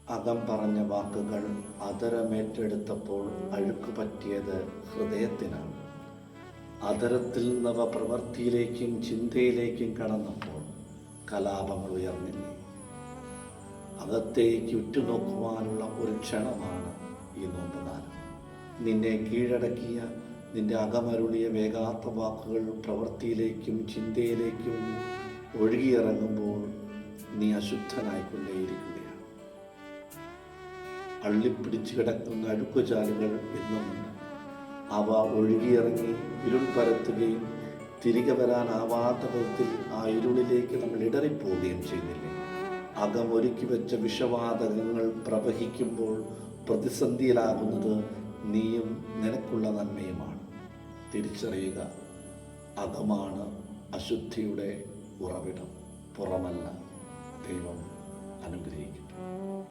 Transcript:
അകം പറഞ്ഞ വാക്കുകൾ അധരമേറ്റെടുത്തപ്പോൾ അഴുക്ക് പറ്റിയത് ഹൃദയത്തിനാണ്. അധരത്തിൽ നിന്നവ പ്രവൃത്തിയിലേക്കും ചിന്തയിലേക്കും കടന്നപ്പോൾ കലാപങ്ങൾ ഉയർന്നില്ലേ? അകത്തേക്ക് ഉറ്റുനോക്കുവാനുള്ള ഒരു ക്ഷണമാണ് ഈ നോമ്പുകാലം. നിന്നെ കീഴടക്കിയ, നിന്റെ അകമരുളിയ വേഗാത്ത വാക്കുകൾ പ്രവൃത്തിയിലേക്കും ചിന്തയിലേക്കും ഒഴുകിയിറങ്ങുമ്പോൾ നീ അശുദ്ധനായിക്കൊണ്ടേയിരിക്കുകയാണ്. അള്ളിപ്പിടിച്ചു കിടക്കുന്ന അഴുക്കുചാലുകൾ എന്നുമുണ്ട്. അവ ഒഴുകിയിറങ്ങി ഇരുൾ പരത്തുകയും തിരികെ വരാനാവാത്ത വിധത്തിൽ ആ ഇരുളിലേക്ക് നമ്മൾ ഇടറിപ്പോവുകയും ചെയ്യുന്നില്ലേ? അകമൊരുക്കി വെച്ച വിഷവാതകങ്ങൾ പ്രവഹിക്കുമ്പോൾ പ്രതിസന്ധിയിലാകുന്നത് നീയും നിനക്കുള്ള നന്മയുമാണ്. തിരിച്ചറിയുക, അകമാണ് അശുദ്ധിയുടെ ഉറവിടം, പുറമല്ല. ദൈവം അനുഗ്രഹിക്കട്ടെ.